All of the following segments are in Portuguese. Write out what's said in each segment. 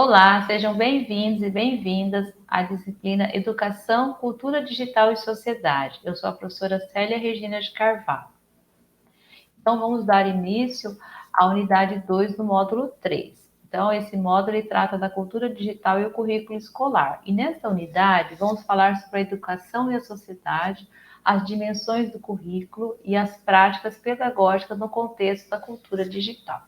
Olá, sejam bem-vindos e bem-vindas à disciplina Educação, Cultura Digital e Sociedade. Eu sou a professora Célia Regina de Carvalho. Então, vamos dar início à unidade 2 do módulo 3. Então, esse módulo ele trata da cultura digital e o currículo escolar. E nessa unidade, vamos falar sobre a educação e a sociedade, as dimensões do currículo e as práticas pedagógicas no contexto da cultura digital.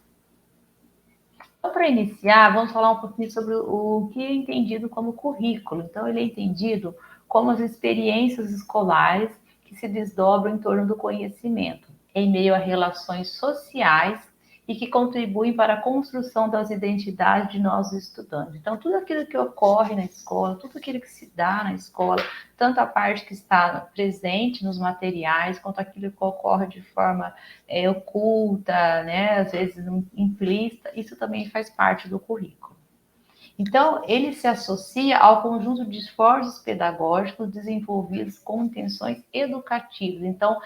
Então, para iniciar, vamos falar um pouquinho sobre o que é entendido como currículo. Então, ele é entendido como as experiências escolares que se desdobram em torno do conhecimento, em meio a relações sociais e que contribuem para a construção das identidades de nossos estudantes. Então, tudo aquilo que ocorre na escola, tudo aquilo que se dá na escola, tanto a parte que está presente nos materiais, quanto aquilo que ocorre de forma oculta, né, às vezes implícita, isso também faz parte do currículo. Então, ele se associa ao conjunto de esforços pedagógicos desenvolvidos com intenções educativas. Então,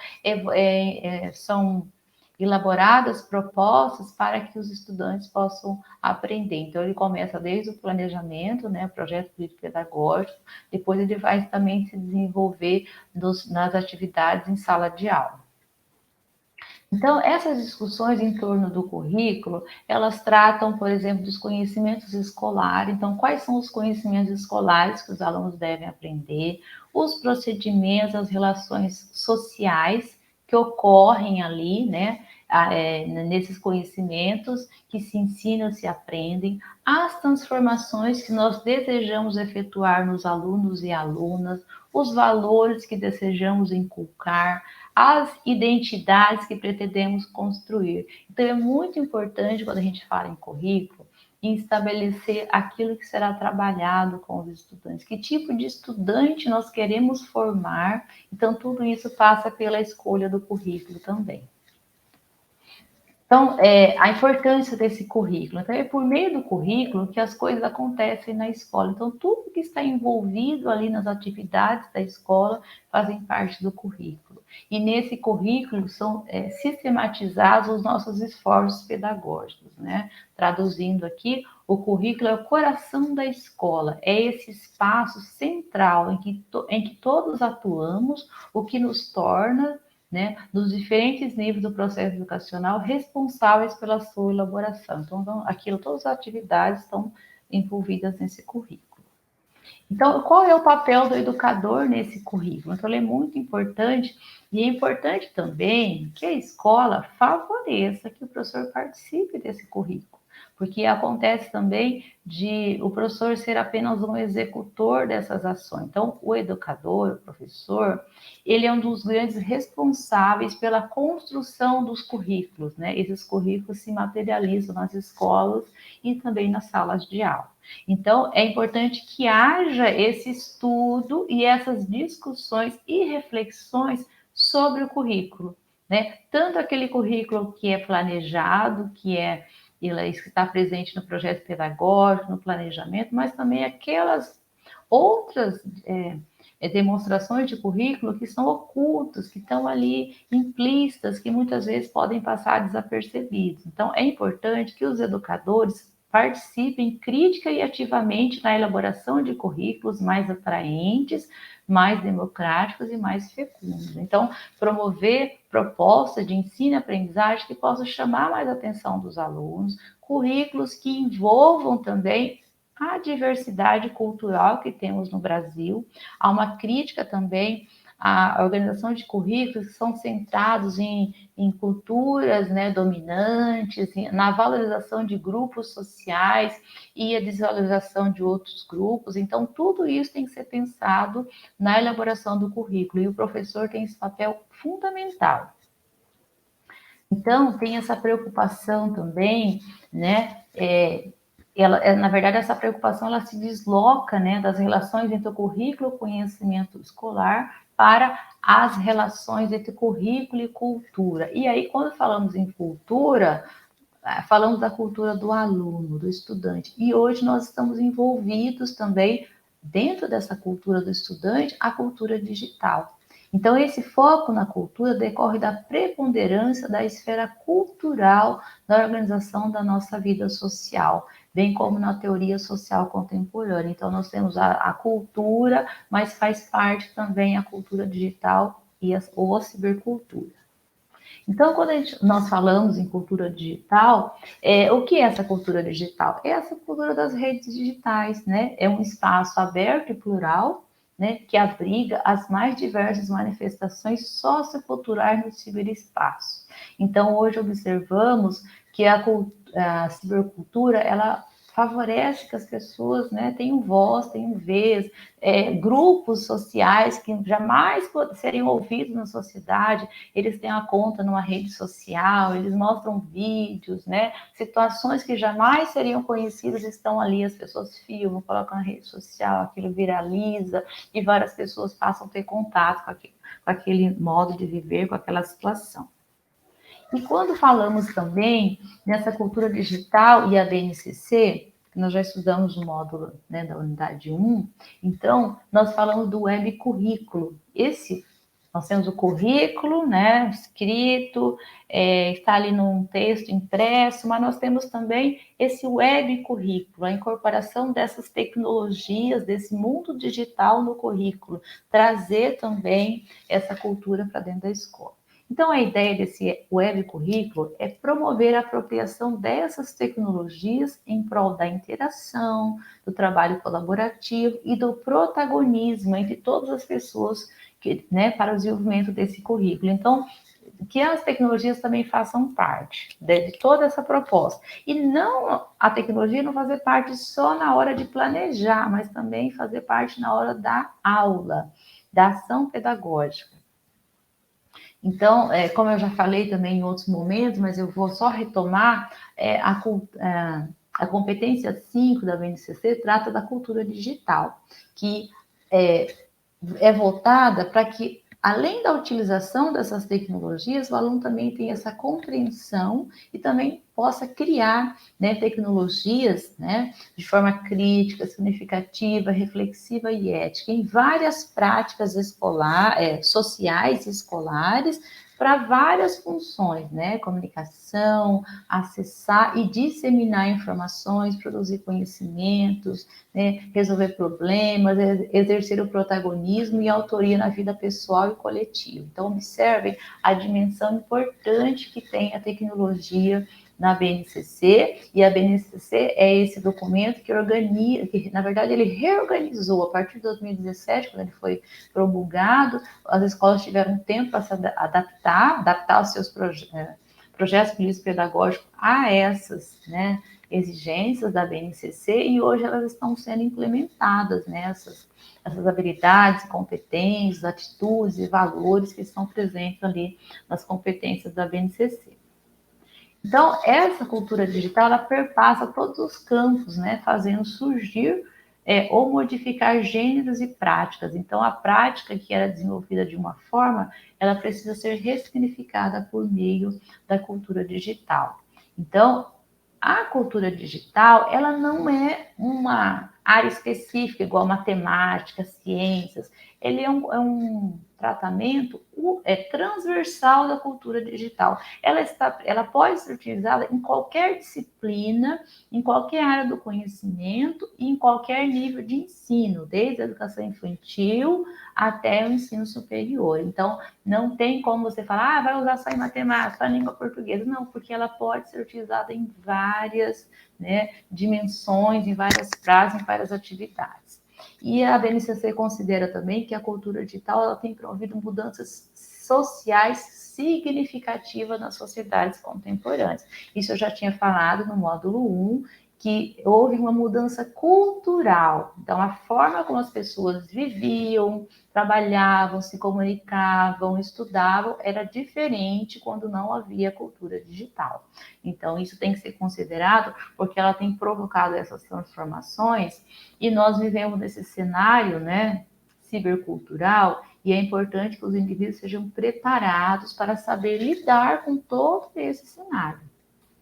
são elaboradas propostas para que os estudantes possam aprender. Então, ele começa desde o planejamento, né, projeto pedagógico, depois ele vai também se desenvolver nas atividades em sala de aula. Então, essas discussões em torno do currículo, elas tratam, por exemplo, dos conhecimentos escolares. Então, quais são os conhecimentos escolares que os alunos devem aprender, os procedimentos, as relações sociais que ocorrem ali, né, nesses conhecimentos que se ensinam, se aprendem, as transformações que nós desejamos efetuar nos alunos e alunas, os valores que desejamos inculcar, as identidades que pretendemos construir. Então, é muito importante, quando a gente fala em currículo, em estabelecer aquilo que será trabalhado com os estudantes, que tipo de estudante nós queremos formar. Então, tudo isso passa pela escolha do currículo também. Então, a importância desse currículo. Então, é por meio do currículo que as coisas acontecem na escola. Então, tudo que está envolvido ali nas atividades da escola fazem parte do currículo. E nesse currículo são sistematizados os nossos esforços pedagógicos, né? Traduzindo aqui, o currículo é o coração da escola, é esse espaço central em que todos atuamos, o que nos torna, né, dos diferentes níveis do processo educacional responsáveis pela sua elaboração. Então, todas as atividades estão envolvidas nesse currículo. Então, qual é o papel do educador nesse currículo? Então, ele é muito importante e é importante também que a escola favoreça que o professor participe desse currículo, porque acontece também de o professor ser apenas um executor dessas ações. Então, o educador, o professor, ele é um dos grandes responsáveis pela construção dos currículos, né? Esses currículos se materializam nas escolas e também nas salas de aula. Então, é importante que haja esse estudo e essas discussões e reflexões sobre o currículo, né? Tanto aquele currículo que é planejado, que está presente no projeto pedagógico, no planejamento, mas também aquelas outras demonstrações de currículo que são ocultas, que estão ali implícitas, que muitas vezes podem passar desapercebidos. Então, é importante que os educadores participem crítica e ativamente na elaboração de currículos mais atraentes, mais democráticos e mais fecundos. Então, promover propostas de ensino e aprendizagem que possam chamar mais a atenção dos alunos, currículos que envolvam também a diversidade cultural que temos no Brasil. Há uma crítica também à organização de currículos que são centrados em culturas, né, dominantes, na valorização de grupos sociais e a desvalorização de outros grupos. Então, tudo isso tem que ser pensado na elaboração do currículo e o professor tem esse papel fundamental. Então, tem essa preocupação também, né, na verdade, essa preocupação ela se desloca, né, das relações entre o currículo e o conhecimento escolar para as relações entre currículo e cultura. E aí, quando falamos em cultura, falamos da cultura do aluno, do estudante. E hoje nós estamos envolvidos também, dentro dessa cultura do estudante, a cultura digital. Então, esse foco na cultura decorre da preponderância da esfera cultural na organização da nossa vida social, bem como na teoria social contemporânea. Então, nós temos a cultura, mas faz parte também a cultura digital e ou a cibercultura. Então, quando nós falamos em cultura digital, o que é essa cultura digital? É essa cultura das redes digitais, né? É um espaço aberto e plural, né, que abriga as mais diversas manifestações socioculturais no ciberespaço. Então, hoje observamos que a cibercultura, ela favorece que as pessoas, né, tenham voz, tenham vez, grupos sociais que jamais seriam ouvidos na sociedade, eles têm a conta numa rede social, eles mostram vídeos, né, situações que jamais seriam conhecidas estão ali, as pessoas filmam, colocam na rede social, aquilo viraliza, e várias pessoas passam a ter contato com aquele modo de viver, com aquela situação. E quando falamos também nessa cultura digital e a BNCC, que nós já estudamos no módulo, né, da unidade 1, então nós falamos do web currículo. Nós temos o currículo, né, escrito, está ali num texto impresso, mas nós temos também esse web currículo, a incorporação dessas tecnologias, desse mundo digital no currículo, trazer também essa cultura para dentro da escola. Então, a ideia desse web currículo é promover a apropriação dessas tecnologias em prol da interação, do trabalho colaborativo e do protagonismo entre todas as pessoas né, para o desenvolvimento desse currículo. Então, que as tecnologias também façam parte de toda essa proposta. E não a tecnologia não fazer parte só na hora de planejar, mas também fazer parte na hora da aula, da ação pedagógica. Então, como eu já falei também em outros momentos, mas eu vou só retomar, a competência 5 da BNCC trata da cultura digital, que é voltada para que, além da utilização dessas tecnologias, o aluno também tenha essa compreensão e também possa criar, né, tecnologias, né, de forma crítica, significativa, reflexiva e ética, em várias práticas sociais e escolares, para várias funções, né? Comunicação, acessar e disseminar informações, produzir conhecimentos, né? Resolver problemas, exercer o protagonismo e autoria na vida pessoal e coletiva. Então, observem a dimensão importante que tem a tecnologia na BNCC, e a BNCC é esse documento que organiza, que na verdade ele reorganizou a partir de 2017, quando ele foi promulgado, as escolas tiveram tempo para se adaptar os seus projetos políticos pedagógicos a essas, né, exigências da BNCC, e hoje elas estão sendo implementadas, né, essas habilidades, competências, atitudes e valores que estão presentes ali nas competências da BNCC. Então, essa cultura digital, ela perpassa todos os campos, né, fazendo surgir ou modificar gêneros e práticas. Então, a prática que era desenvolvida de uma forma, ela precisa ser ressignificada por meio da cultura digital. Então, a cultura digital, ela não é uma área específica, igual matemática, ciências. Ele é um tratamento transversal da cultura digital. Ela pode ser utilizada em qualquer disciplina, em qualquer área do conhecimento e em qualquer nível de ensino, desde a educação infantil até o ensino superior. Então, não tem como você falar, vai usar só em matemática, só em língua portuguesa. Não, porque ela pode ser utilizada em várias, né, dimensões, em várias frases, em várias atividades. E a BNCC considera também que a cultura digital ela tem promovido mudanças sociais significativas nas sociedades contemporâneas. Isso eu já tinha falado no módulo 1, que houve uma mudança cultural. Então, a forma como as pessoas viviam, trabalhavam, se comunicavam, estudavam, era diferente quando não havia cultura digital. Então, isso tem que ser considerado porque ela tem provocado essas transformações e nós vivemos nesse cenário, né, cibercultural, e é importante que os indivíduos sejam preparados para saber lidar com todo esse cenário.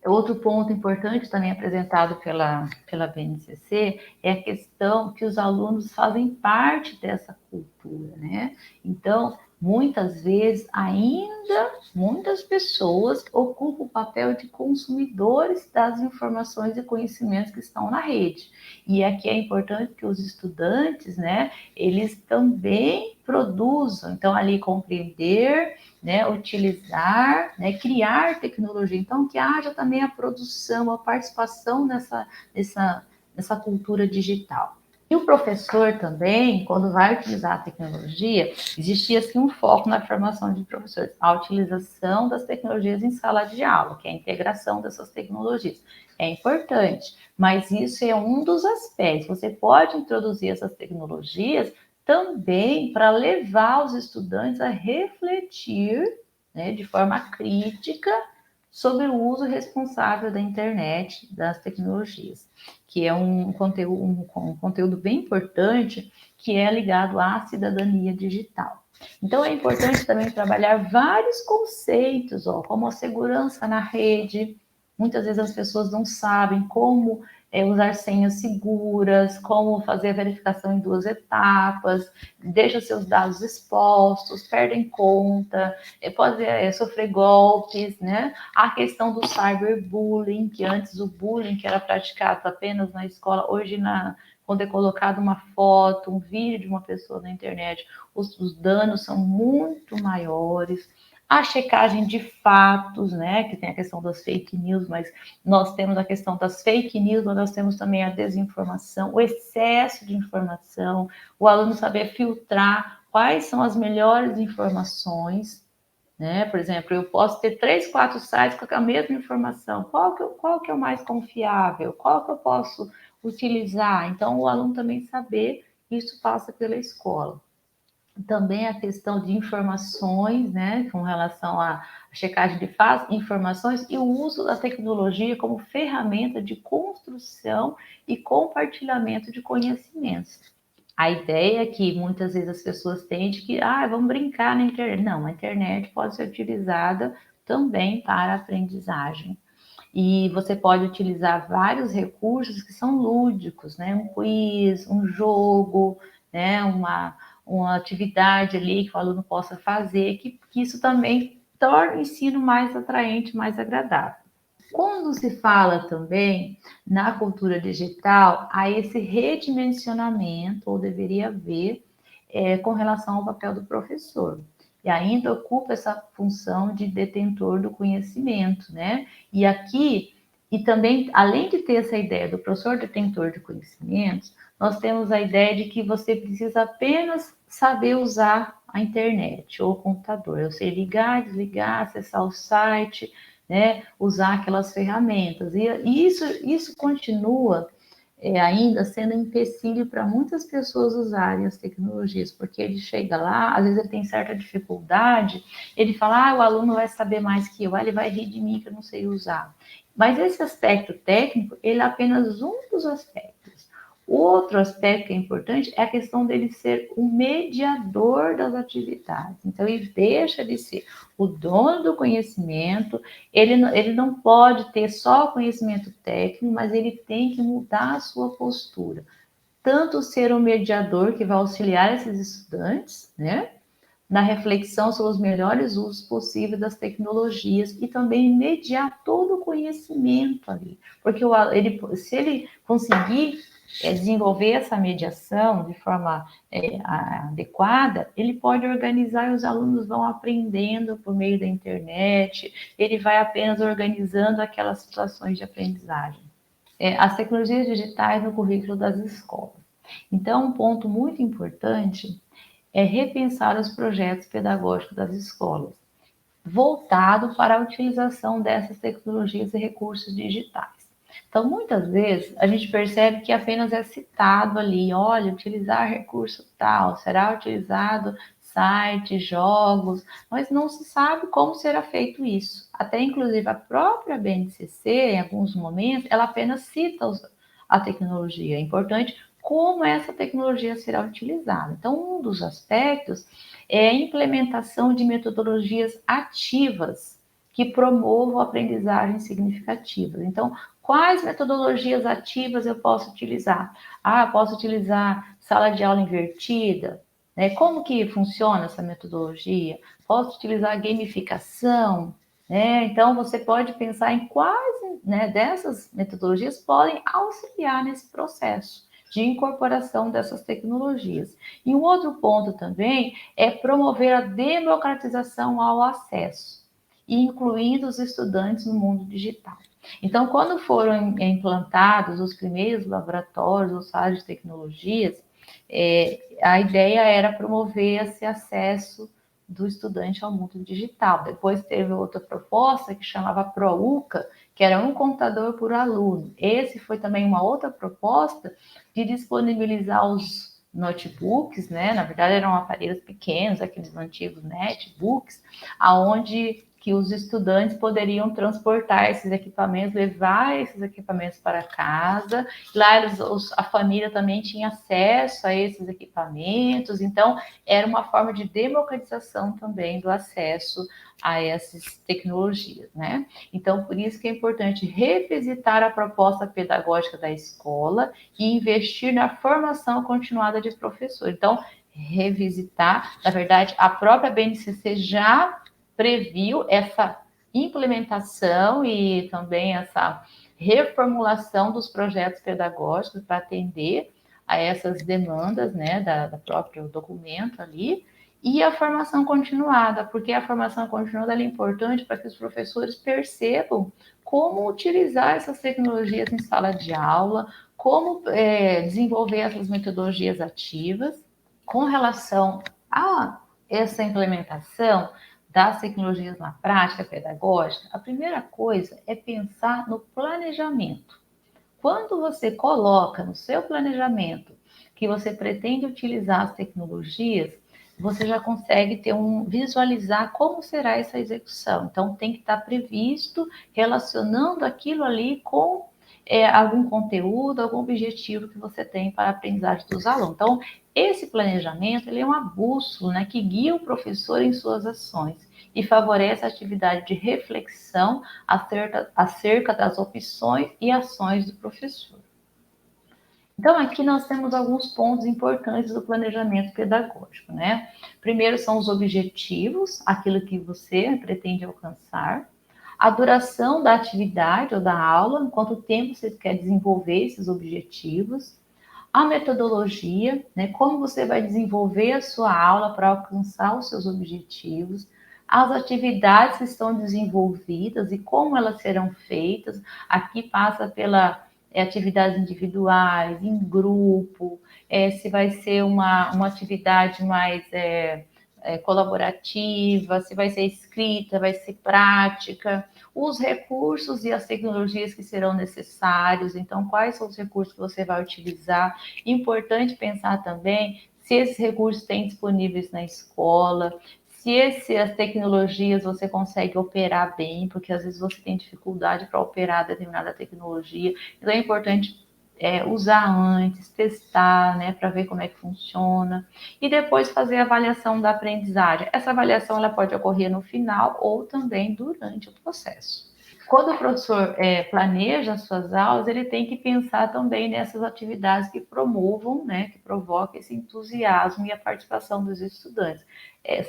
Outro ponto importante também apresentado pela BNCC é a questão que os alunos fazem parte dessa cultura, né? Então, muitas vezes ainda muitas pessoas ocupam o papel de consumidores das informações e conhecimentos que estão na rede. E aqui é importante que os estudantes, né, eles também produzam, então ali compreender, né, utilizar, né, criar tecnologia. Então que haja também a produção, a participação nessa cultura digital. E o professor também, quando vai utilizar a tecnologia, existia assim um foco na formação de professores, a utilização das tecnologias em sala de aula, que é a integração dessas tecnologias. É importante, mas isso é um dos aspectos. Você pode introduzir essas tecnologias também para levar os estudantes a refletir, né, de forma crítica sobre o uso responsável da internet, das tecnologias, que é um conteúdo bem importante, que é ligado à cidadania digital. Então, é importante também trabalhar vários conceitos, como a segurança na rede. Muitas vezes as pessoas não sabem como usar senhas seguras, como fazer a verificação em 2 etapas, deixam seus dados expostos, perdem conta, pode sofrer golpes, né? A questão do cyberbullying, que antes o bullying que era praticado apenas na escola, hoje quando é colocado uma foto, um vídeo de uma pessoa na internet, os danos são muito maiores. A checagem de fatos, né, que tem a questão das fake news, mas nós temos a questão das fake news, mas nós temos também a desinformação, o excesso de informação, o aluno saber filtrar quais são as melhores informações, né? Por exemplo, eu posso ter 3, 4 sites com a mesma informação. Qual que é o mais confiável? Qual que eu posso utilizar? Então, o aluno também saber, isso passa pela escola. Também a questão de informações, né, com relação à checagem de fatos, informações e o uso da tecnologia como ferramenta de construção e compartilhamento de conhecimentos. A ideia que muitas vezes as pessoas têm de que, vamos brincar na internet. Não, a internet pode ser utilizada também para aprendizagem. E você pode utilizar vários recursos que são lúdicos, né? Um quiz, um jogo, né? Uma atividade ali que o aluno possa fazer, que isso também torna o ensino mais atraente, mais agradável. Quando se fala também na cultura digital, há esse redimensionamento, ou deveria haver, com relação ao papel do professor. E ainda ocupa essa função de detentor do conhecimento, né? E aqui, e também, além de ter essa ideia do professor detentor de conhecimentos, nós temos a ideia de que você precisa apenas saber usar a internet ou o computador. Eu sei ligar, desligar, acessar o site, né, usar aquelas ferramentas. E isso continua ainda sendo empecilho para muitas pessoas usarem as tecnologias, porque ele chega lá, às vezes ele tem certa dificuldade, ele fala, o aluno vai saber mais que eu, ele vai rir de mim que eu não sei usar. Mas esse aspecto técnico, ele é apenas um dos aspectos. O outro aspecto que é importante é a questão dele ser o mediador das atividades. Então, ele deixa de ser o dono do conhecimento, ele não pode ter só conhecimento técnico, mas ele tem que mudar a sua postura. Tanto ser o mediador que vai auxiliar esses estudantes, né? Na reflexão sobre os melhores usos possíveis das tecnologias e também mediar todo o conhecimento ali. Porque se ele conseguir desenvolver essa mediação de forma adequada, ele pode organizar e os alunos vão aprendendo por meio da internet, ele vai apenas organizando aquelas situações de aprendizagem. As tecnologias digitais no currículo das escolas. Então, um ponto muito importante é repensar os projetos pedagógicos das escolas, voltado para a utilização dessas tecnologias e recursos digitais. Então, muitas vezes, a gente percebe que apenas é citado ali, olha, utilizar recurso tal, será utilizado sites, jogos, mas não se sabe como será feito isso. Até, inclusive, a própria BNCC, em alguns momentos, ela apenas cita a tecnologia. É importante como essa tecnologia será utilizada. Então, um dos aspectos é a implementação de metodologias ativas que promovam aprendizagens significativas. Então, quais metodologias ativas eu posso utilizar? Eu posso utilizar sala de aula invertida, né? Como que funciona essa metodologia? Posso utilizar gamificação, né? Então, você pode pensar em quais, né, dessas metodologias podem auxiliar nesse processo de incorporação dessas tecnologias. E um outro ponto também é promover a democratização ao acesso, incluindo os estudantes no mundo digital. Então, quando foram implantados os primeiros laboratórios ou salas de tecnologias, a ideia era promover esse acesso do estudante ao mundo digital. Depois teve outra proposta que chamava ProUCA, que era um computador por aluno. Esse foi também uma outra proposta de disponibilizar os notebooks, né? Na verdade eram aparelhos pequenos, aqueles antigos netbooks, aonde que os estudantes poderiam transportar esses equipamentos, levar esses equipamentos para casa. Lá a família também tinha acesso a esses equipamentos, então era uma forma de democratização também do acesso a essas tecnologias, né? Então, por isso que é importante revisitar a proposta pedagógica da escola e investir na formação continuada de professor. Então, revisitar, na verdade, a própria BNCC já previu essa implementação e também essa reformulação dos projetos pedagógicos para atender a essas demandas, né, da próprio documento ali, e a formação continuada, porque a formação continuada é importante para que os professores percebam como utilizar essas tecnologias em sala de aula, como desenvolver essas metodologias ativas. Com relação a essa implementação das tecnologias na prática pedagógica, a primeira coisa é pensar no planejamento. Quando você coloca no seu planejamento que você pretende utilizar as tecnologias, você já consegue visualizar como será essa execução. Então, tem que estar previsto, relacionando aquilo ali com algum conteúdo, algum objetivo que você tem para a aprendizagem dos alunos. Então, esse planejamento ele é uma bússola, né, que guia o professor em suas ações e favorece a atividade de reflexão acerca das opções e ações do professor. Então, aqui nós temos alguns pontos importantes do planejamento pedagógico, né? Primeiro são os objetivos, aquilo que você pretende alcançar, a duração da atividade ou da aula, quanto tempo você quer desenvolver esses objetivos, a metodologia, né? Como você vai desenvolver a sua aula para alcançar os seus objetivos, as atividades que estão desenvolvidas e como elas serão feitas. Aqui passa pela atividades individuais, em grupo, se vai ser uma atividade mais colaborativa, se vai ser escrita, vai ser prática, os recursos e as tecnologias que serão necessários, então quais são os recursos que você vai utilizar. Importante pensar também se esses recursos têm disponíveis na escola, se as tecnologias você consegue operar bem, porque às vezes você tem dificuldade para operar determinada tecnologia, então é importante usar antes, testar, né, para ver como é que funciona, e depois fazer a avaliação da aprendizagem. Essa avaliação ela pode ocorrer no final ou também durante o processo. Quando o professor planeja as suas aulas, ele tem que pensar também nessas atividades que promovam, né, que provoquem esse entusiasmo e a participação dos estudantes.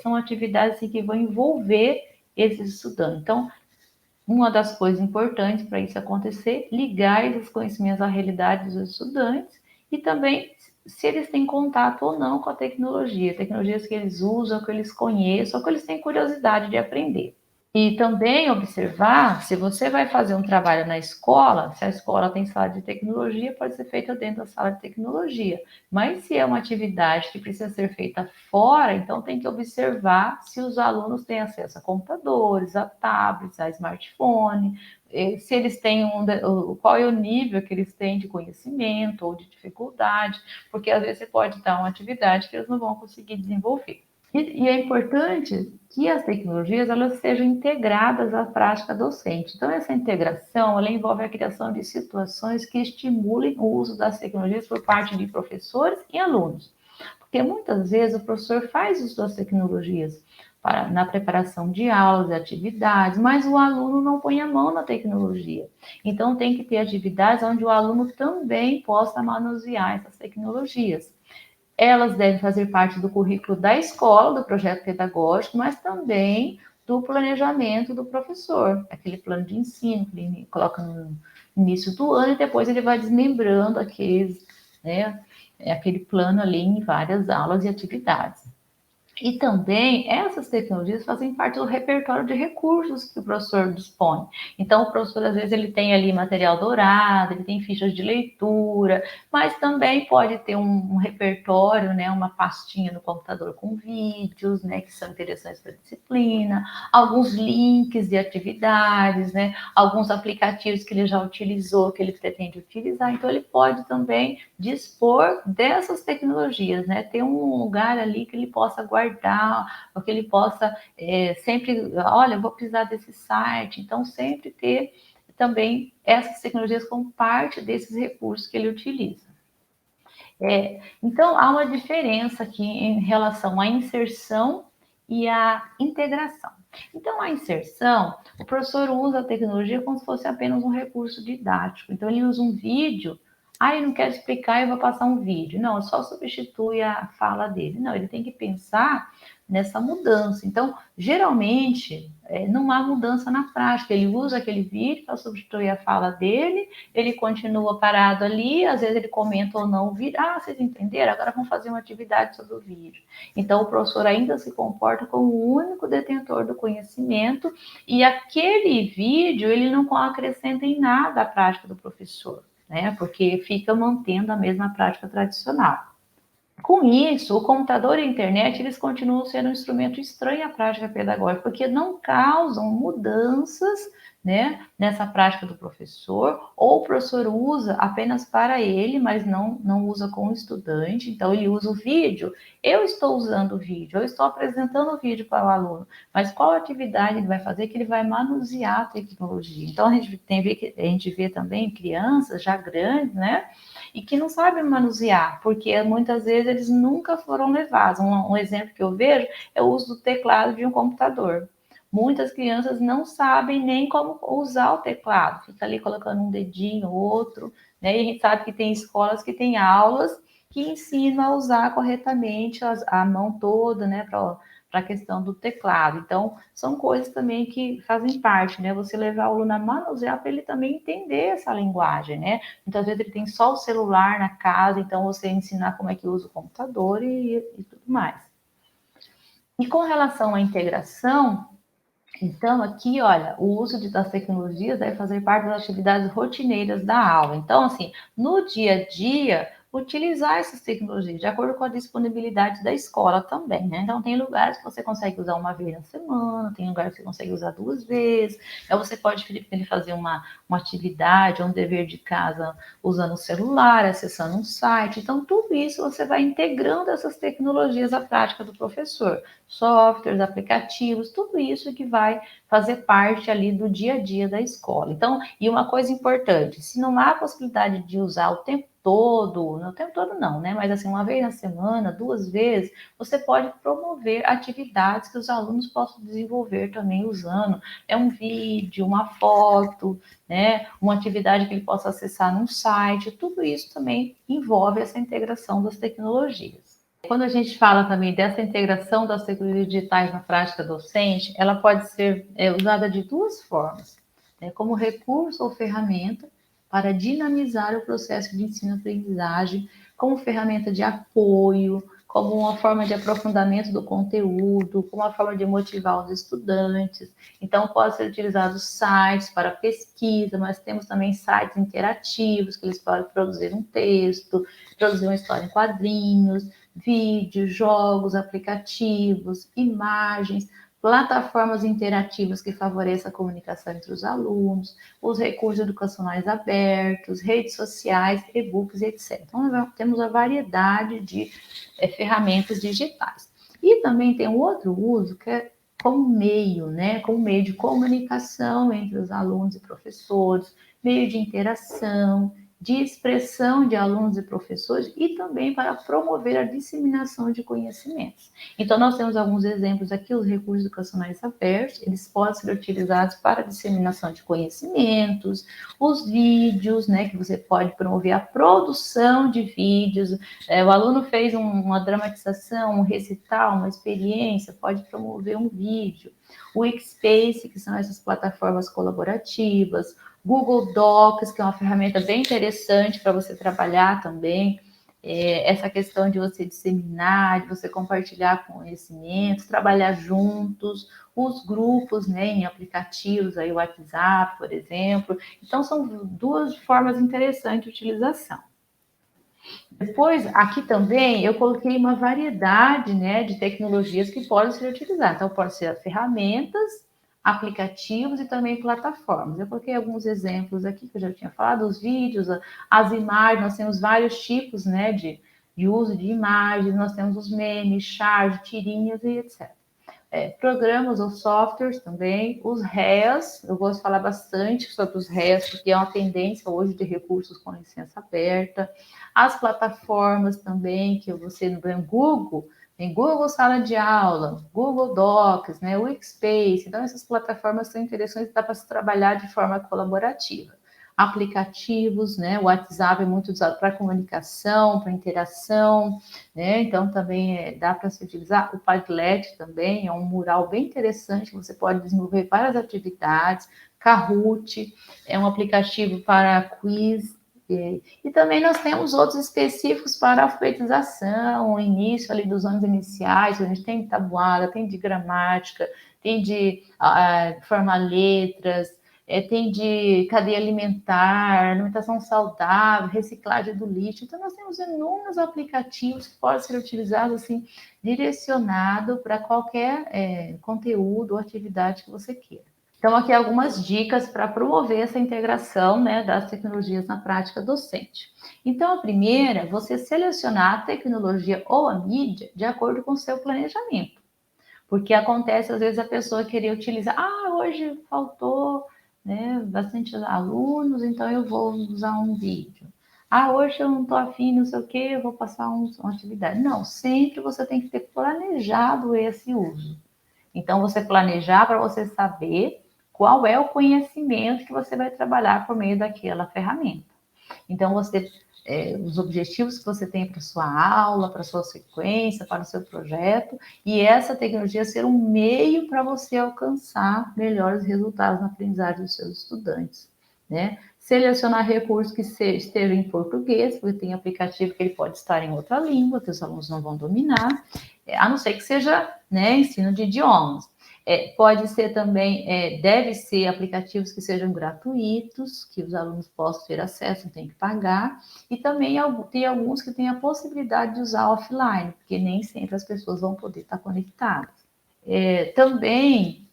São atividades assim, que vão envolver esses estudantes. Então, uma das coisas importantes para isso acontecer, ligar esses conhecimentos à realidade dos estudantes e também se eles têm contato ou não com a tecnologia, tecnologias que eles usam, que eles conheçam, ou que eles têm curiosidade de aprender. E também observar, se você vai fazer um trabalho na escola, se a escola tem sala de tecnologia, pode ser feita dentro da sala de tecnologia. Mas se é uma atividade que precisa ser feita fora, então tem que observar se os alunos têm acesso a computadores, a tablets, a smartphone, se eles têm qual é o nível que eles têm de conhecimento ou de dificuldade, porque às vezes você pode dar uma atividade que eles não vão conseguir desenvolver. E é importante que as tecnologias elas sejam integradas à prática docente. Então, essa integração ela envolve a criação de situações que estimulem o uso das tecnologias por parte de professores e alunos. Porque muitas vezes o professor faz uso das tecnologias na preparação de aulas e atividades, mas o aluno não põe a mão na tecnologia. Então, tem que ter atividades onde o aluno também possa manusear essas tecnologias. Elas devem fazer parte do currículo da escola, do projeto pedagógico, mas também do planejamento do professor, aquele plano de ensino que ele coloca no início do ano e depois ele vai desmembrando aqueles, né, aquele plano ali em várias aulas e atividades. E também essas tecnologias fazem parte do repertório de recursos que o professor dispõe. Então, o professor, às vezes, ele tem ali material dourado, ele tem fichas de leitura, mas também pode ter um repertório, né, uma pastinha no computador com vídeos, né, que são interessantes para a disciplina, alguns links de atividades, né, alguns aplicativos que ele já utilizou, que ele pretende utilizar. Então, ele pode também dispor dessas tecnologias, né, ter um lugar ali que ele possa guardar, ou que ele possa sempre, olha, eu vou precisar desse site, então sempre ter também essas tecnologias como parte desses recursos que ele utiliza. Então, há uma diferença aqui em relação à inserção e à integração. Então, a inserção, o professor usa a tecnologia como se fosse apenas um recurso didático. Então, ele usa um vídeo. Ah, eu não quero explicar, eu vou passar um vídeo. Não, só substitui a fala dele. Não, ele tem que pensar nessa mudança. Então, geralmente, não há mudança na prática. Ele usa aquele vídeo para substituir a fala dele, ele continua parado ali, às vezes ele comenta ou não o vídeo. Ah, vocês entenderam? Agora vamos fazer uma atividade sobre o vídeo. Então, o professor ainda se comporta como o único detentor do conhecimento e aquele vídeo, ele não acrescenta em nada à prática do professor, né? Porque fica mantendo a mesma prática tradicional. Com isso, o computador e a internet, eles continuam sendo um instrumento estranho à prática pedagógica, porque não causam mudanças, né, nessa prática do professor, ou o professor usa apenas para ele, mas não usa com o estudante, então ele usa o vídeo. Eu estou usando o vídeo, eu estou apresentando o vídeo para o aluno, mas qual atividade ele vai fazer que ele vai manusear a tecnologia? Então, a gente vê também crianças já grandes, né, e que não sabem manusear, porque muitas vezes eles nunca foram levados. Um exemplo que eu vejo é o uso do teclado de um computador. Muitas crianças não sabem nem como usar o teclado, fica ali colocando um dedinho, outro, né? E a gente sabe que tem escolas que têm aulas que ensinam a usar corretamente a mão toda, né, para a questão do teclado. Então, são coisas também que fazem parte, né? Você levar o aluno a manusear para ele também entender essa linguagem, né? Muitas vezes ele tem só o celular na casa, então você ensinar como é que usa o computador e tudo mais. E com relação à integração, então, aqui, olha, o uso das tecnologias deve fazer parte das atividades rotineiras da aula. Então, assim, no dia a dia, utilizar essas tecnologias de acordo com a disponibilidade da escola também, né? Então, tem lugares que você consegue usar uma vez na semana, tem lugares que você consegue usar 2 vezes. Aí você pode pedir para ele fazer uma atividade, um dever de casa usando o celular, acessando um site. Então, tudo isso você vai integrando essas tecnologias à prática do professor. Softwares, aplicativos, tudo isso que vai fazer parte ali do dia a dia da escola. Então, e uma coisa importante, se não há possibilidade de usar o tempo todo não, né? Mas assim, uma vez na semana, 2 vezes, você pode promover atividades que os alunos possam desenvolver também usando. É um vídeo, uma foto, né? Uma atividade que ele possa acessar num site, tudo isso também envolve essa integração das tecnologias. Quando a gente fala também dessa integração das tecnologias digitais na prática docente, ela pode ser usada de 2 formas, né? Como recurso ou ferramenta para dinamizar o processo de ensino-aprendizagem, como ferramenta de apoio, como uma forma de aprofundamento do conteúdo, como uma forma de motivar os estudantes. Então, pode ser utilizado sites para pesquisa, mas temos também sites interativos, que eles podem produzir um texto, produzir uma história em quadrinhos, vídeos, jogos, aplicativos, imagens, plataformas interativas que favoreçam a comunicação entre os alunos, os recursos educacionais abertos, redes sociais, e-books, etc. Então, temos a variedade de ferramentas digitais. E também tem um outro uso que é como meio, né? Como meio de comunicação entre os alunos e professores, meio de interação, de expressão de alunos e professores e também para promover a disseminação de conhecimentos. Então, nós temos alguns exemplos aqui, os recursos educacionais abertos, eles podem ser utilizados para a disseminação de conhecimentos, os vídeos, né, que você pode promover a produção de vídeos, o aluno fez uma dramatização, um recital, uma experiência, pode promover um vídeo. O Workspace, que são essas plataformas colaborativas, Google Docs, que é uma ferramenta bem interessante para você trabalhar também, essa questão de você disseminar, de você compartilhar conhecimentos, trabalhar juntos, os grupos, né, em aplicativos, aí o WhatsApp, por exemplo. Então, são duas formas interessantes de utilização. Depois, aqui também, eu coloquei uma variedade, né, de tecnologias que podem ser utilizadas. Então, pode ser ferramentas, aplicativos e também plataformas. Eu coloquei alguns exemplos aqui que eu já tinha falado, os vídeos, as imagens, nós temos vários tipos, né, de uso de imagens, nós temos os memes, charts, tirinhas e etc. Programas ou softwares também, os REAs, eu gosto de falar bastante sobre os REAs, porque é uma tendência hoje de recursos com licença aberta, as plataformas também, que você no Google, tem Google Sala de Aula, Google Docs, né, o Workspace, então essas plataformas são interessantes, dá para se trabalhar de forma colaborativa. Aplicativos, né, o WhatsApp é muito usado para comunicação, para interação, né, então também dá para se utilizar o Padlet também, é um mural bem interessante, você pode desenvolver várias atividades, Kahoot, é um aplicativo para quiz, e também nós temos outros específicos para alfabetização, o início ali dos anos iniciais, a gente tem de tabuada, tem de gramática, tem de formar letras, tem de cadeia alimentar, alimentação saudável, reciclagem do lixo. Então, nós temos inúmeros aplicativos que podem ser utilizados assim, direcionado para qualquer conteúdo ou atividade que você queira. Então, aqui algumas dicas para promover essa integração, né, das tecnologias na prática docente. Então, a primeira, você selecionar a tecnologia ou a mídia de acordo com o seu planejamento. Porque acontece, às vezes, a pessoa querer utilizar, hoje faltou, né, bastante alunos, então eu vou usar um vídeo. Hoje eu não estou afim, não sei o quê, eu vou passar uma atividade. Não, sempre você tem que ter planejado esse uso. Então, você planejar para você saber qual é o conhecimento que você vai trabalhar por meio daquela ferramenta. Então, os objetivos que você tem para sua aula, para sua sequência, para o seu projeto, e essa tecnologia ser um meio para você alcançar melhores resultados na aprendizagem dos seus estudantes, né? Selecionar recursos que estejam em português, porque tem aplicativo que ele pode estar em outra língua, que os alunos não vão dominar, a não ser que seja, né, ensino de idiomas. Pode ser também, deve ser aplicativos que sejam gratuitos, que os alunos possam ter acesso, não tem que pagar, e também tem alguns que têm a possibilidade de usar offline, porque nem sempre as pessoas vão poder estar conectadas. Também,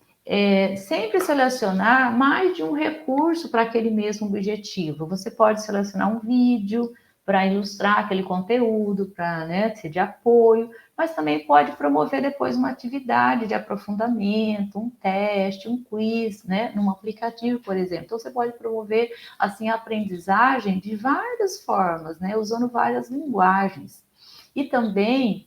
sempre selecionar mais de um recurso para aquele mesmo objetivo. Você pode selecionar um vídeo para ilustrar aquele conteúdo, para, né, ser de apoio, mas também pode promover depois uma atividade de aprofundamento, um teste, um quiz, né, num aplicativo, por exemplo. Então, você pode promover, assim, a aprendizagem de várias formas, né, usando várias linguagens. E também,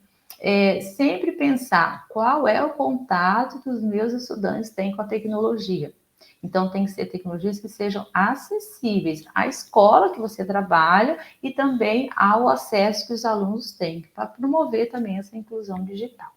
sempre pensar qual é o contato que os meus estudantes têm com a tecnologia. Então, tem que ser tecnologias que sejam acessíveis à escola que você trabalha e também ao acesso que os alunos têm, para promover também essa inclusão digital.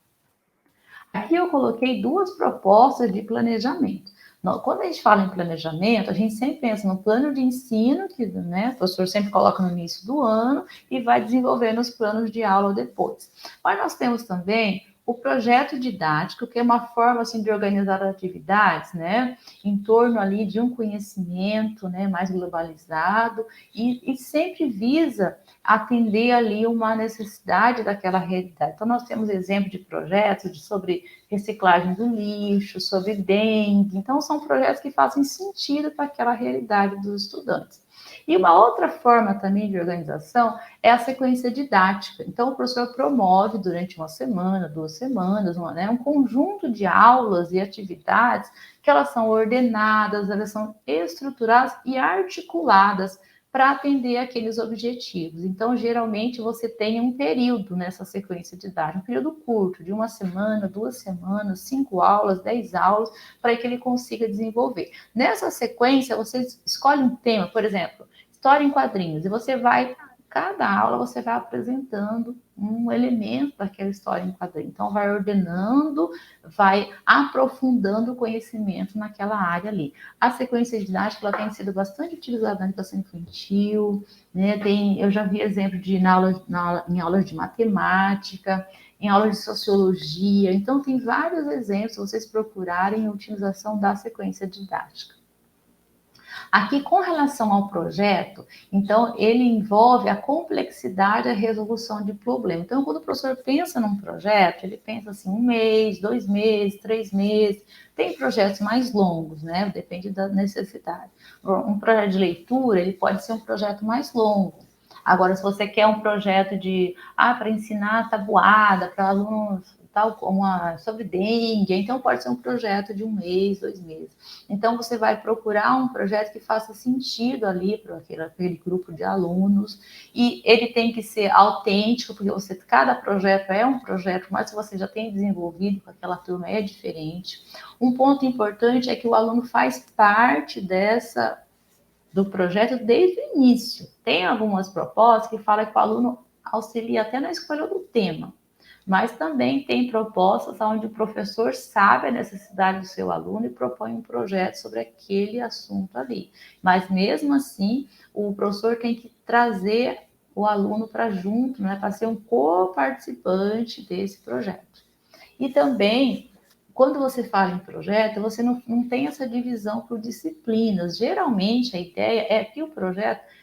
Aqui eu coloquei duas propostas de planejamento. Quando a gente fala em planejamento, a gente sempre pensa no plano de ensino, que, né, o professor sempre coloca no início do ano e vai desenvolvendo os planos de aula depois. Mas nós temos também o projeto didático, que é uma forma assim, de organizar atividades, né, em torno ali de um conhecimento, né, mais globalizado e sempre visa atender ali uma necessidade daquela realidade. Então, nós temos exemplo de projetos sobre reciclagem do lixo, sobre dengue. Então, são projetos que fazem sentido para aquela realidade dos estudantes. E uma outra forma também de organização é a sequência didática. Então, o professor promove durante uma semana, 2 semanas, um conjunto de aulas e atividades que elas são ordenadas, elas são estruturadas e articuladas para atender aqueles objetivos. Então, geralmente, você tem um período nessa sequência didática, um período curto, de 1 semana, 2 semanas, 5 aulas, 10 aulas, para que ele consiga desenvolver. Nessa sequência, você escolhe um tema, por exemplo, história em quadrinhos, e você vai, cada aula, você vai apresentando um elemento daquela história em quadrinhos. Então, vai ordenando, vai aprofundando o conhecimento naquela área ali. A sequência didática, ela tem sido bastante utilizada na educação infantil, né? Eu já vi exemplo em aulas de matemática, em aulas de sociologia. Então, tem vários exemplos, se vocês procurarem, a utilização da sequência didática. Aqui, com relação ao projeto, então, ele envolve a complexidade da resolução de problema. Então, quando o professor pensa num projeto, ele pensa assim, 1 mês, 2 meses, 3 meses. Tem projetos mais longos, né? Depende da necessidade. Um projeto de leitura, ele pode ser um projeto mais longo. Agora, se você quer um projeto para ensinar tabuada para alunos, tal como sobre dengue, então pode ser um projeto de 1 mês, 2 meses. Então, você vai procurar um projeto que faça sentido ali para aquele grupo de alunos, e ele tem que ser autêntico, porque cada projeto é um projeto, mas se você já tem desenvolvido com aquela turma, é diferente. Um ponto importante é que o aluno faz parte do projeto desde o início. Tem algumas propostas que falam que o aluno auxilia até na escolha do tema, mas também tem propostas onde o professor sabe a necessidade do seu aluno e propõe um projeto sobre aquele assunto ali. Mas mesmo assim, o professor tem que trazer o aluno para junto, né, para ser um co-participante desse projeto. E também, quando você fala em projeto, você não tem essa divisão por disciplinas. Geralmente, a ideia é que o projeto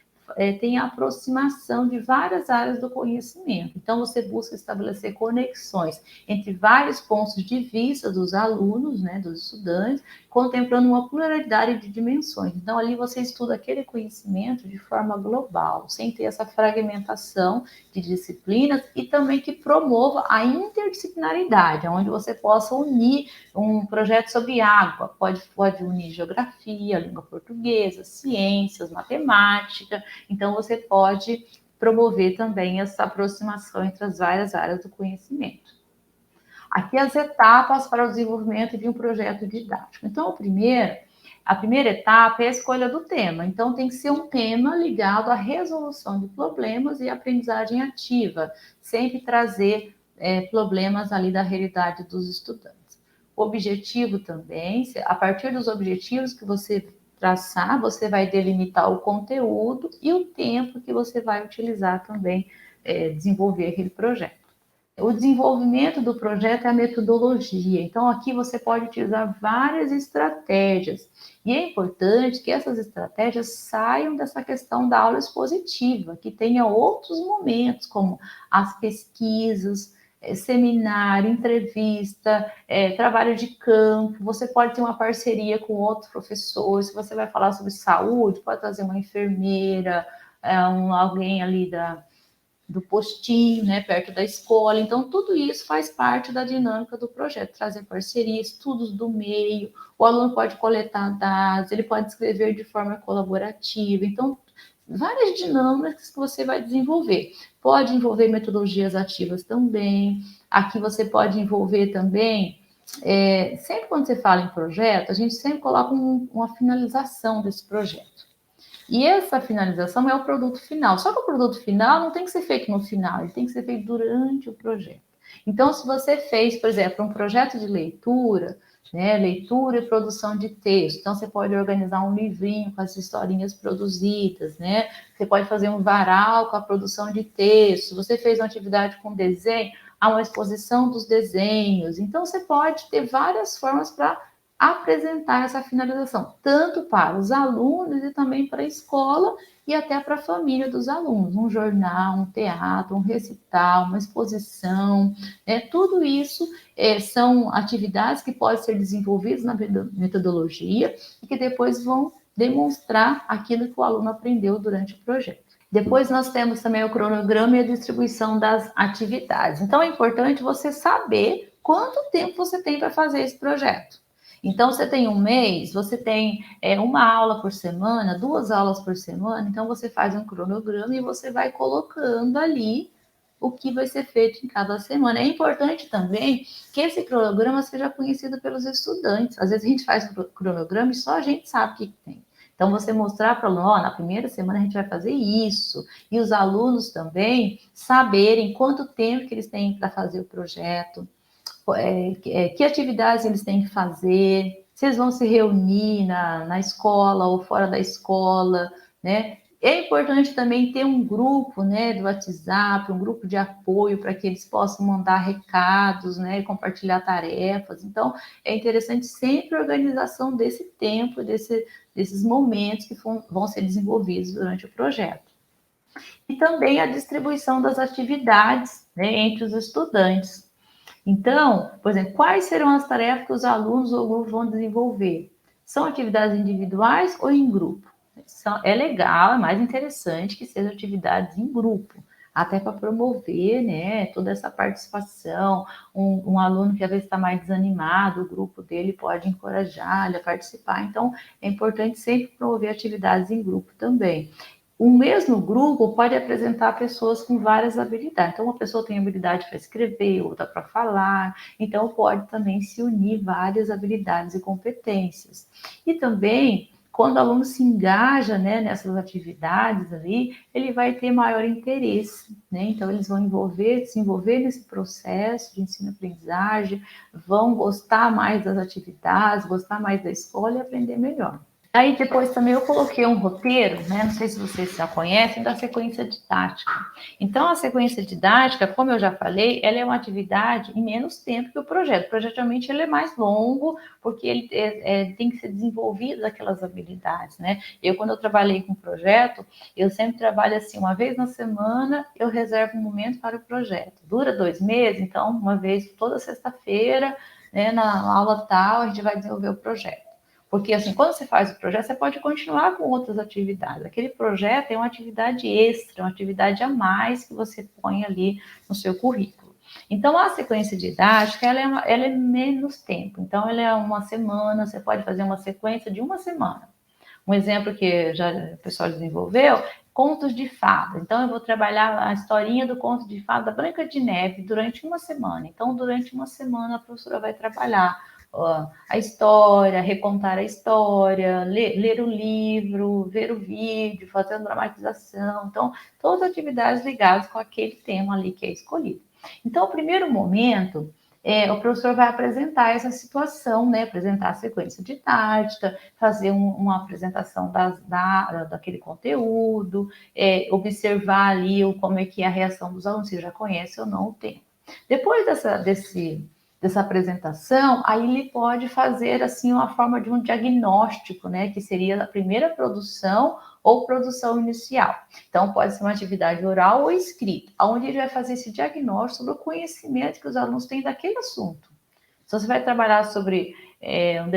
tem a aproximação de várias áreas do conhecimento. Então, você busca estabelecer conexões entre vários pontos de vista dos alunos, né, dos estudantes, contemplando uma pluralidade de dimensões. Então, ali você estuda aquele conhecimento de forma global, sem ter essa fragmentação de disciplinas, e também que promova a interdisciplinaridade, onde você possa unir um projeto sobre água, pode unir geografia, língua portuguesa, ciências, matemática. Então, você pode promover também essa aproximação entre as várias áreas do conhecimento. Aqui as etapas para o desenvolvimento de um projeto didático. Então, a primeira etapa é a escolha do tema. Então, tem que ser um tema ligado à resolução de problemas e aprendizagem ativa, sempre trazer problemas ali da realidade dos estudantes. O objetivo também, a partir dos objetivos que você traçar, você vai delimitar o conteúdo e o tempo que você vai utilizar também desenvolver aquele projeto. O desenvolvimento do projeto é a metodologia. Então, aqui você pode utilizar várias estratégias. E é importante que essas estratégias saiam dessa questão da aula expositiva, que tenha outros momentos, como as pesquisas, seminário, entrevista, trabalho de campo. Você pode ter uma parceria com outros professores. Se você vai falar sobre saúde, pode trazer uma enfermeira, alguém ali do postinho, né, perto da escola. Então, tudo isso faz parte da dinâmica do projeto, trazer parcerias, estudos do meio, o aluno pode coletar dados, ele pode escrever de forma colaborativa. Então, várias dinâmicas que você vai desenvolver. Pode envolver metodologias ativas também. Aqui você pode envolver também, sempre quando você fala em projeto, a gente sempre coloca uma finalização desse projeto. E essa finalização é o produto final. Só que o produto final não tem que ser feito no final, ele tem que ser feito durante o projeto. Então, se você fez, por exemplo, um projeto de leitura, né, leitura e produção de texto, então você pode organizar um livrinho com as historinhas produzidas, né? Você pode fazer um varal com a produção de texto. Você fez uma atividade com desenho, há uma exposição dos desenhos. Então, você pode ter várias formas para apresentar essa finalização, tanto para os alunos e também para a escola e até para a família dos alunos. Um jornal, um teatro, um recital, uma exposição, né? Tudo isso são atividades que podem ser desenvolvidas na metodologia e que depois vão demonstrar aquilo que o aluno aprendeu durante o projeto. Depois nós temos também o cronograma e a distribuição das atividades. Então é importante você saber quanto tempo você tem para fazer esse projeto. Então, você tem um mês, você tem uma aula por semana, 2 aulas por semana, então você faz um cronograma e você vai colocando ali o que vai ser feito em cada semana. É importante também que esse cronograma seja conhecido pelos estudantes. Às vezes a gente faz o cronograma e só a gente sabe o que tem. Então, você mostrar para o aluno, na primeira semana a gente vai fazer isso, e os alunos também saberem quanto tempo que eles têm para fazer o projeto, que atividades eles têm que fazer, se eles vão se reunir na escola ou fora da escola, né? É importante também ter um grupo, né, do WhatsApp, um grupo de apoio para que eles possam mandar recados, né, compartilhar tarefas. Então, é interessante sempre a organização desse tempo, desses momentos que vão ser desenvolvidos durante o projeto. E também a distribuição das atividades, né, entre os estudantes. Então, por exemplo, quais serão as tarefas que os alunos ou grupos vão desenvolver? São atividades individuais ou em grupo? É legal, é mais interessante que sejam atividades em grupo, até para promover, né, toda essa participação. Um aluno que às vezes está mais desanimado, o grupo dele pode encorajar ele a participar. Então, é importante sempre promover atividades em grupo também. O mesmo grupo pode apresentar pessoas com várias habilidades. Então, uma pessoa tem habilidade para escrever, outra para falar. Então, pode também se unir várias habilidades e competências. E também, quando o aluno se engaja, né, nessas atividades ali, ele vai ter maior interesse, né? Então, eles vão se envolver nesse processo de ensino-aprendizagem, vão gostar mais das atividades, gostar mais da escola e aprender melhor. Aí depois também eu coloquei um roteiro, né? Não sei se vocês já conhecem, da sequência didática. Então, a sequência didática, como eu já falei, ela é uma atividade em menos tempo que o projeto. O projeto realmente ele é mais longo, porque ele tem que ser desenvolvido aquelas habilidades, né? Quando eu trabalhei com projeto, eu sempre trabalho assim, uma vez na semana, eu reservo um momento para o projeto. Dura 2 meses, então, uma vez toda sexta-feira, né, na aula tal, a gente vai desenvolver o projeto. Porque, assim, quando você faz o projeto, você pode continuar com outras atividades. Aquele projeto é uma atividade extra, uma atividade a mais que você põe ali no seu currículo. Então, a sequência didática, ela é menos tempo. Então, ela é uma semana, você pode fazer uma sequência de uma semana. Um exemplo que já o pessoal desenvolveu, contos de fada. Então, eu vou trabalhar a historinha do conto de fada da Branca de Neve durante uma semana. Então, durante uma semana, a professora vai trabalhar a história, recontar a história, ler o livro, ver o vídeo, fazer a dramatização. Então, todas as atividades ligadas com aquele tema ali que é escolhido. Então, o primeiro momento, o professor vai apresentar essa situação, né? Apresentar a sequência didática, fazer uma apresentação daquele conteúdo, observar ali como é que é a reação dos alunos, se já conhece ou não o tema. Depois dessa apresentação, aí ele pode fazer assim uma forma de um diagnóstico, né, que seria a primeira produção ou produção inicial. Então, pode ser uma atividade oral ou escrita, onde ele vai fazer esse diagnóstico sobre o conhecimento que os alunos têm daquele assunto. Se você vai trabalhar sobre um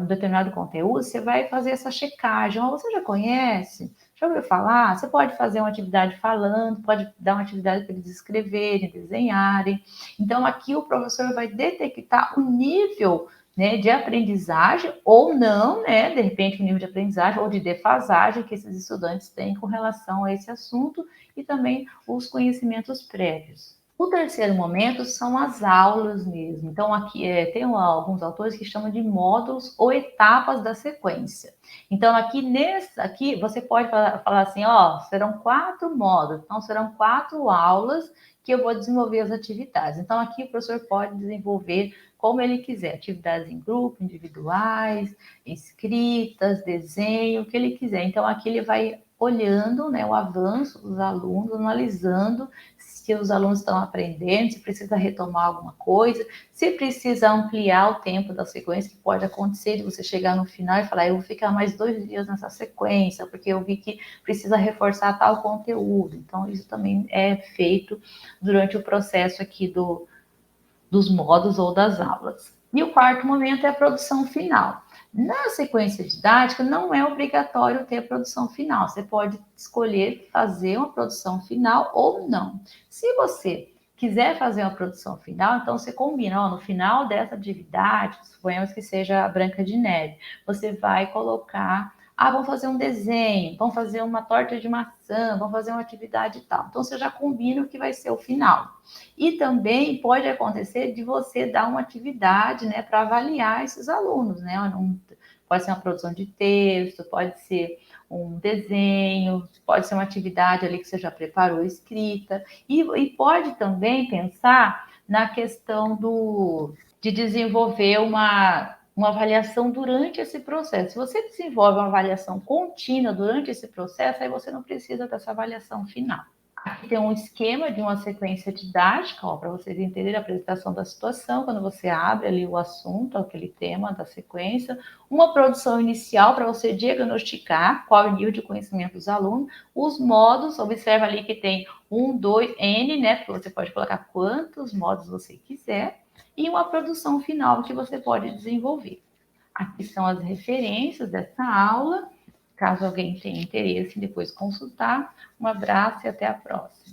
determinado conteúdo, você vai fazer essa checagem. Você já conhece? Já ouviu falar? Você pode fazer uma atividade falando, pode dar uma atividade para eles escreverem, desenharem. Então, aqui o professor vai detectar o nível, né, de aprendizagem ou não, né, de repente o nível de aprendizagem ou de defasagem que esses estudantes têm com relação a esse assunto e também os conhecimentos prévios. O terceiro momento são as aulas mesmo. Então, aqui tem alguns autores que chamam de módulos ou etapas da sequência. Então, aqui você pode falar assim, serão 4 módulos, então serão 4 aulas que eu vou desenvolver as atividades. Então, aqui o professor pode desenvolver como ele quiser, atividades em grupo, individuais, escritas, desenho, o que ele quiser. Então, aqui ele vai olhando, né, o avanço dos alunos, analisando se os alunos estão aprendendo, se precisa retomar alguma coisa, se precisa ampliar o tempo da sequência, que pode acontecer de você chegar no final e falar, eu vou ficar mais 2 dias nessa sequência, porque eu vi que precisa reforçar tal conteúdo. Então, isso também é feito durante o processo aqui dos modos ou das aulas. E o quarto momento é a produção final. Na sequência didática, não é obrigatório ter a produção final. Você pode escolher fazer uma produção final ou não. Se você quiser fazer uma produção final, então você combina, ó, no final dessa atividade, suponhamos que seja a Branca de Neve, você vai colocar, vamos fazer um desenho, vamos fazer uma torta de maçã, vamos fazer uma atividade e tal. Então você já combina o que vai ser o final. E também pode acontecer de você dar uma atividade, né, para avaliar esses alunos, né? Pode ser uma produção de texto, pode ser um desenho, pode ser uma atividade ali que você já preparou escrita, e pode também pensar na questão de desenvolver uma avaliação durante esse processo. Se você desenvolve uma avaliação contínua durante esse processo, aí você não precisa dessa avaliação final. Aqui tem um esquema de uma sequência didática, para vocês entenderem a apresentação da situação, quando você abre ali o assunto, aquele tema da sequência, uma produção inicial para você diagnosticar qual é o nível de conhecimento dos alunos, os modos, observa ali que tem 1, 2, N, né, porque você pode colocar quantos modos você quiser, e uma produção final que você pode desenvolver. Aqui são as referências dessa aula. Caso alguém tenha interesse em depois consultar, um abraço e até a próxima.